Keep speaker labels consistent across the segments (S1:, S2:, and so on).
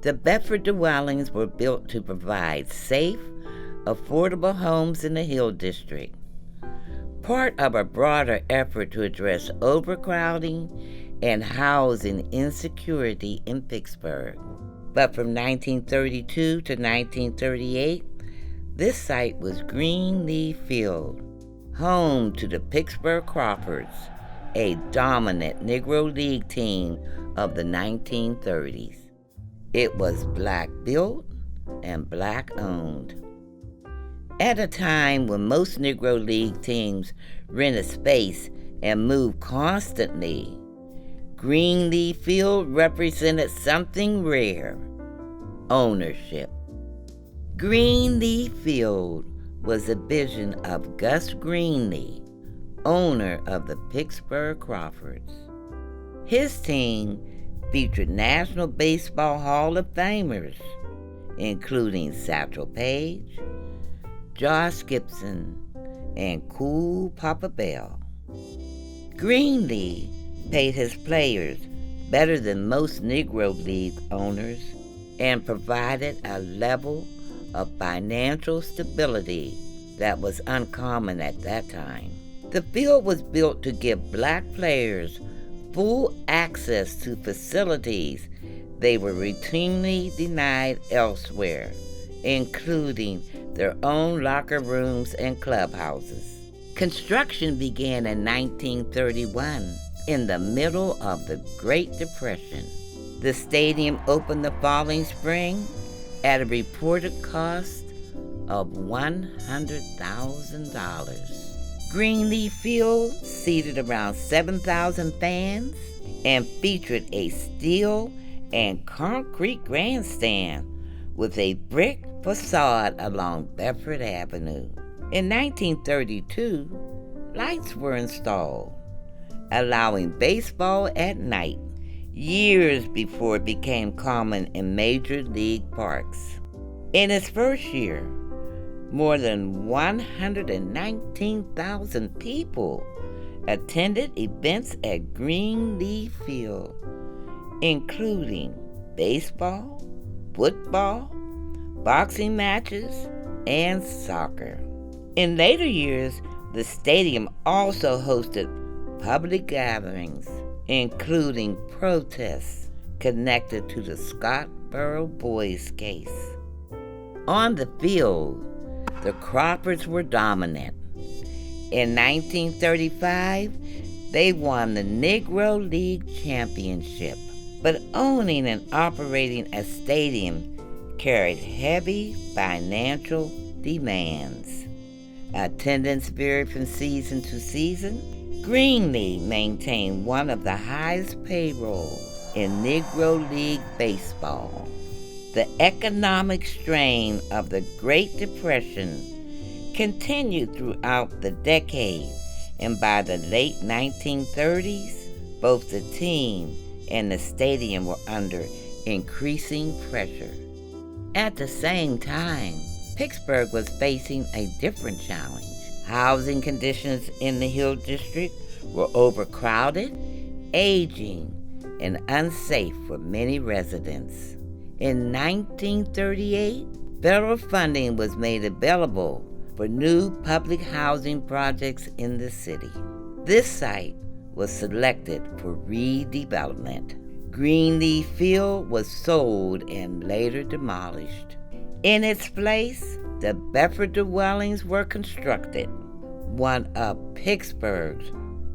S1: The Bedford Dwellings were built to provide safe, affordable homes in the Hill District, part of a broader effort to address overcrowding and housing insecurity in Pittsburgh. But from 1932 to 1938, this site was Greenlee Field, home to the Pittsburgh Crawfords, a dominant Negro League team of the 1930s. It was Black-built and Black-owned. At a time when most Negro League teams rented space and moved constantly, Greenlee Field represented something rare: ownership. Greenlee Field was a vision of Gus Greenlee, owner of the Pittsburgh Crawfords. His team featured National Baseball Hall of Famers, including Satchel Paige, Gibson, and Cool Papa Bell. Greenlee paid his players better than most Negro League owners and provided a level of financial stability that was uncommon at that time. The field was built to give Black players full access to facilities they were routinely denied elsewhere, including their own locker rooms and clubhouses. Construction began in 1931, in the middle of the Great Depression. The stadium opened the following spring at a reported cost of $100,000. Greenlee Field seated around 7,000 fans and featured a steel and concrete grandstand with a brick facade along Bedford Avenue. In 1932, lights were installed, allowing baseball at night, years before it became common in major league parks. In its first year, more than 119,000 people attended events at Greenlee Field, including baseball, football, boxing matches, and soccer. In later years, the stadium also hosted public gatherings, including protests connected to the Scottsboro Boys case. On the field, the Crawfords were dominant. In 1935, they won the Negro League championship, but owning and operating a stadium carried heavy financial demands. Attendance varied from season to season. Greenlee maintained one of the highest payrolls in Negro League baseball. The economic strain of the Great Depression continued throughout the decade, and by the late 1930s, both the team and the stadium were under increasing pressure. At the same time, Pittsburgh was facing a different challenge. Housing conditions in the Hill District were overcrowded, aging, and unsafe for many residents. In 1938, federal funding was made available for new public housing projects in the city. This site was selected for redevelopment. Greenlee Field was sold and later demolished. In its place, the Bedford Dwellings were constructed, one of Pittsburgh's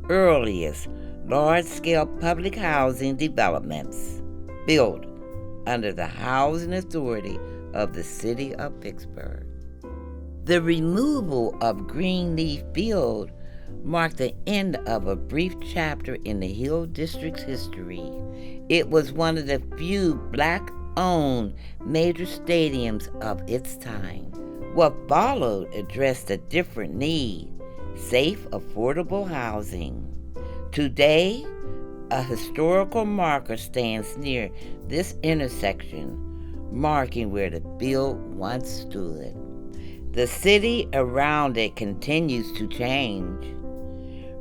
S1: earliest large-scale public housing developments, built under the Housing Authority of the City of Pittsburgh. The removal of Greenlee Field marked the end of a brief chapter in the Hill District's history. It was one of the few Black-owned major stadiums of its time. What followed addressed a different need: safe, affordable housing. Today, a historical marker stands near this intersection, marking where the field once stood. The city around it continues to change,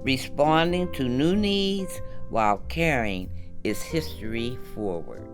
S1: responding to new needs while carrying its history forward.